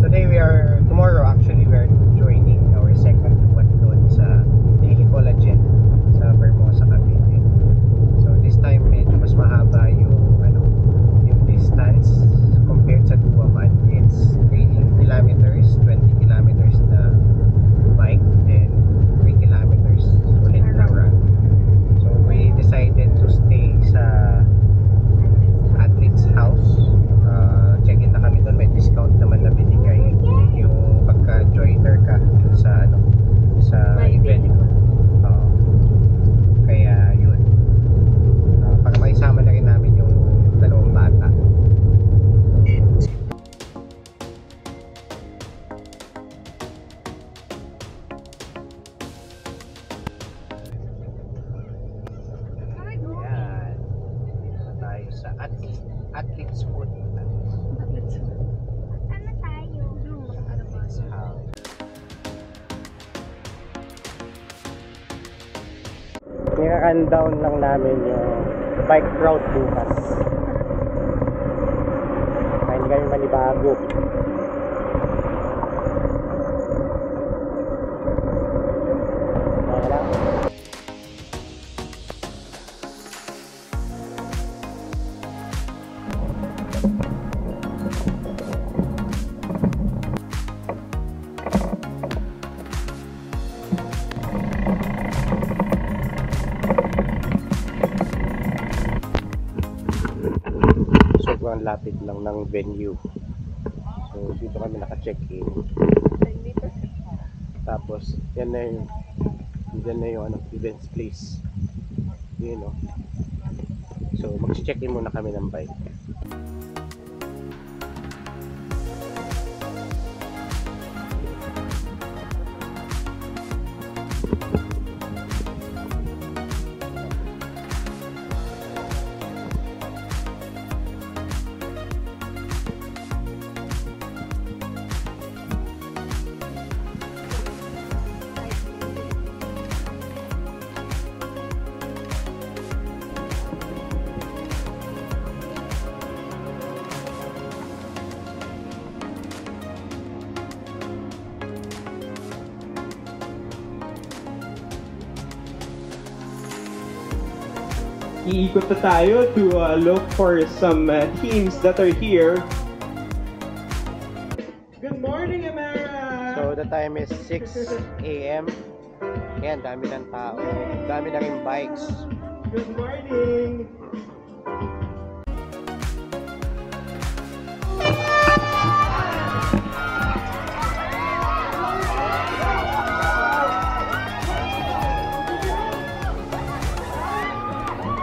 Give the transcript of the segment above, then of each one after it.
Tomorrow actually we are joining our second one doon sa Collagen sa Vermosa, Cavite. So this time medyo mas mahaba yung distance compared sa Duaman. It's 3 kilometers, 20 kilometers na bike, then 3 kilometers ulit na run. So we decided to stay sa Athlete's House. Check-in na kami doon, may discount naman na binigay yung pagka-joiner ka sa event. Kaya yun, para maisama na rin namin yung dalawang bata. Ayan, tayo sa Athlete's Food. Ano tayo? Athlete's House. Nira-rundown lang namin yung bike route bukas. Kaya hindi kami manibago. Wala. Sobrang lapit lang ng venue. So dito kami naka-check-in. Tapos yan na yung events place. Yun, no? So mag-check-in muna kami ng bike. Iikot na tayo to look for some teams that are here. Good morning, Amara! So the time is 6 AM. Ayan, dami ng tao. Dami na rin bikes. Good morning!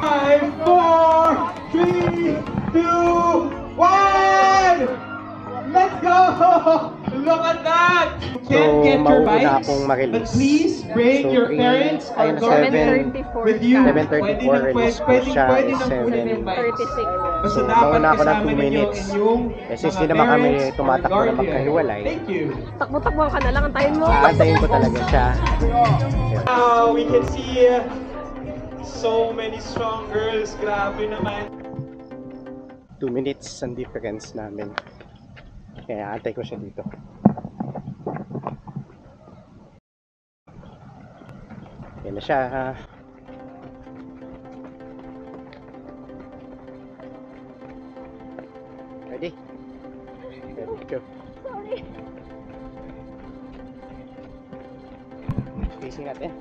Five, 4, 3, 2, 1! Let's go! Look at that! You can't get your bikes, but please bring your parents or guardian with you. 7:34 release ko siya is 7:36. So mauna ako ng 2 minutes. Since di naman kami tumatakbo na magkahiwalay, Thank you. Takbo-takbo ka na lang, antayin mo. aantayin ko talaga siya. Now we can see so many strong girls. Grabe naman. 2 minutes ang difference namin. Kaya antay ko siya dito. Yan na siya. Ready? Let's go. Sorry. Facing natin.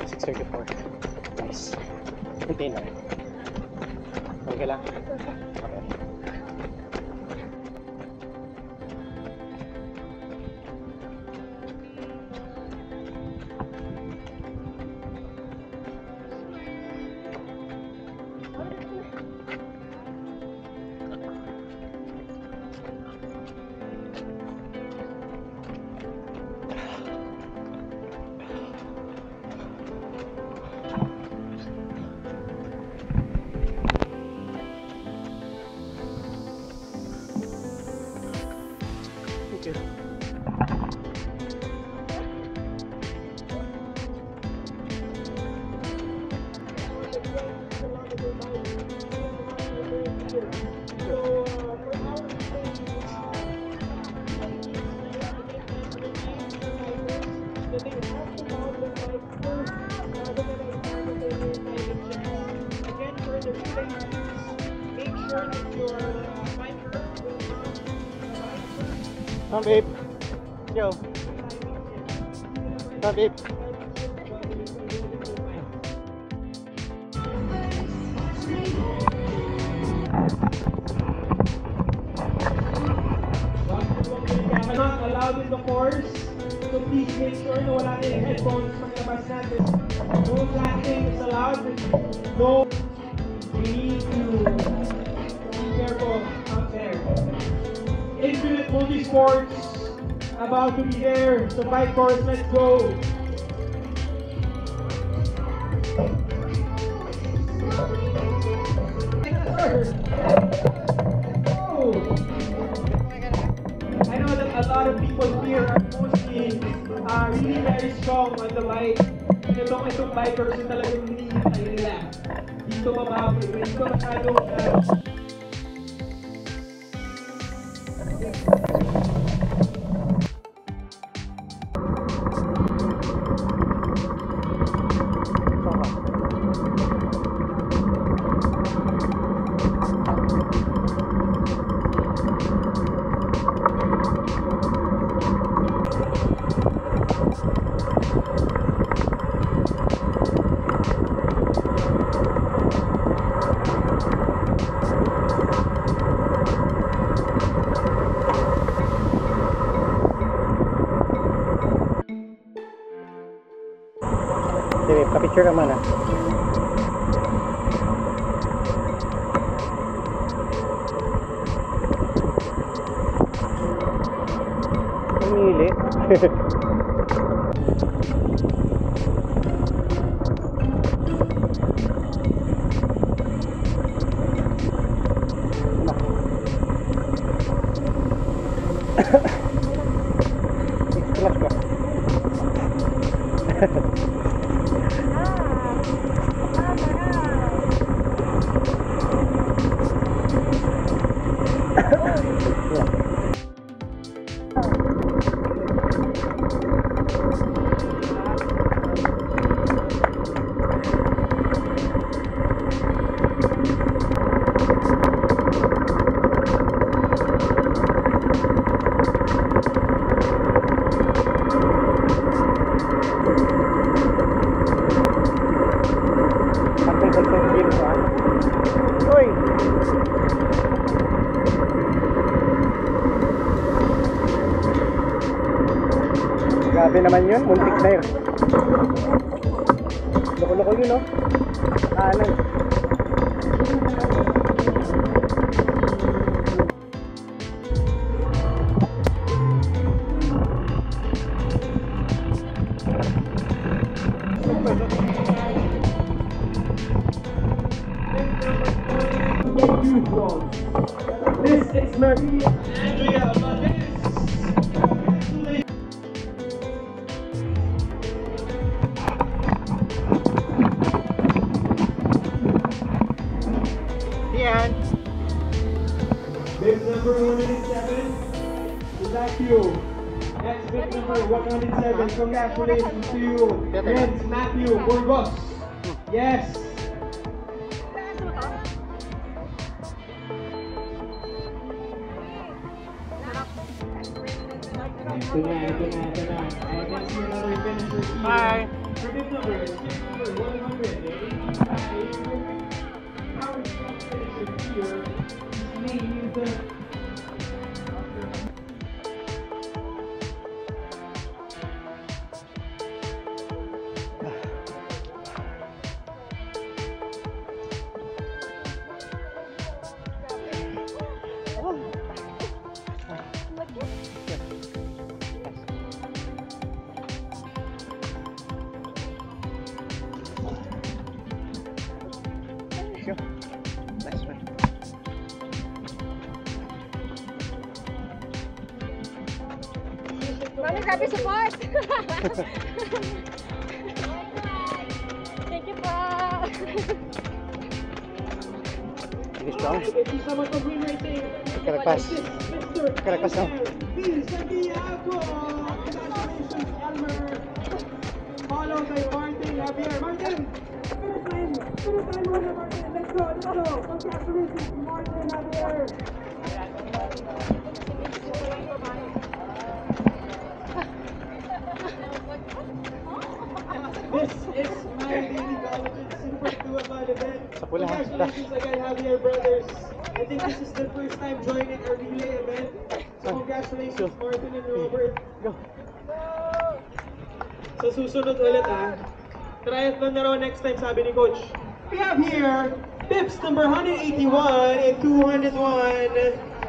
6:34. 6:34. Nice. Hintayin lang. Okay lang? Okay. Come babe. Yo. Come babe. Not allowed in the course, so please make sure na wala na yung headphones paglabas natin. No flashing is allowed. No. We need to be careful out there. Infinite Multisports about to be there. The bike course, let's go. I know that a lot of people here are mostly really very strong on the bike. Itong bikers yung talagang hinihintay nila. Dito mababoy, dito masyadong Sige, pa-picture ka muna. Pumili. Splash ka. Uy! Grabe naman yun, muntik na yun. Loko-loko yun, no? Kanan. This is Maria Andrea Valdez. Yan. Bib number 107 is that you. That's bib number 107. Congratulations to you, Vince Matthew Burgos. Yes. Ito na. I can see another finisher here. Hi. For bib number 100. Our finisher here. His name is Nice one. Mami, grabe support! Thank you po! Sige, strong. Thank you so much for being right there. Kalagpas. Kalagpas na. Santiago! Congratulations, Elmer! Followed by Martin Javier. Martin! First time mo na, Martin. Let's This is my daily collagen super two-a-man event. Sa pula, Congratulations again, Javier Brothers. I think this is the first time joining a relay event. So congratulations, Martin and Robert. So susunod ulit Triathlon na raw next time, sabi ni Coach. We have here Pips number 181 and 201.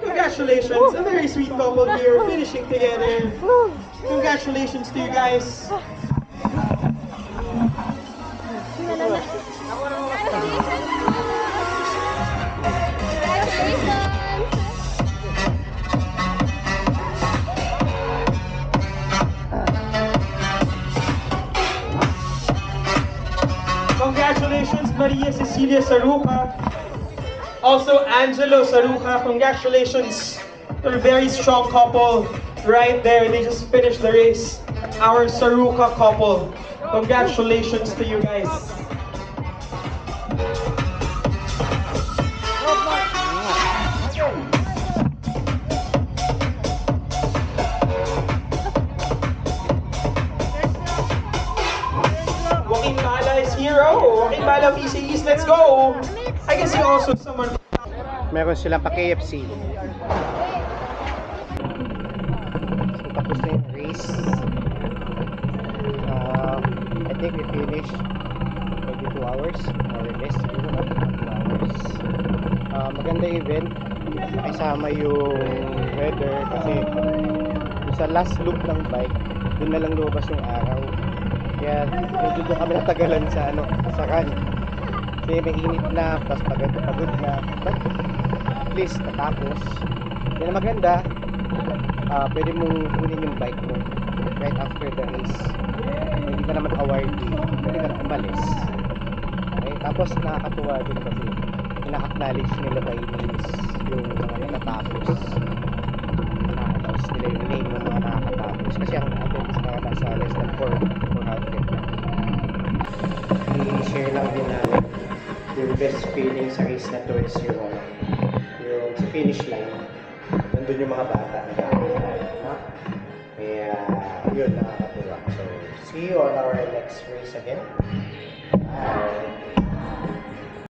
Congratulations, a very sweet couple here finishing together. Congratulations to you guys. Congratulations, Maria Cecilia Saruca. Also, Angelo Saruca. Congratulations. They're a very strong couple right there. They just finished the race. Our Saruca couple. Congratulations to you guys. Joaquin Bala is here. Oh, Joaquin Bala PCEs, let's go. I can see also someone. Meron silang pa KFC. So, tapos na yung race. I think we finished maybe 2 hours or less, siguro na 2 hours. Maganda yung event. Kasama yung weather kasi sa last loop ng bike, doon na lang lumabas yung araw. Kaya medyo doon kami natagalan sa sa run. Kasi may init na, tapos pagod na. But at least natapos. Yan ang maganda. Pwede mong kunin yung bike mo right after the race. Hindi ka naman awardee. Pwede ka na umalis. Okay? Tapos nakakatuwa din kasi ina-acknowledge nila by names yung mga nakatapos. Na-announce nila yung name ng mga nakakatapos. Kasi ang attendance na nasa less than 400. I-share lang din namin yung best feeling sa race na towards yung sa finish line. Nandun yung mga bata na kaya yun, nakakatuwa. So see you on our next race again.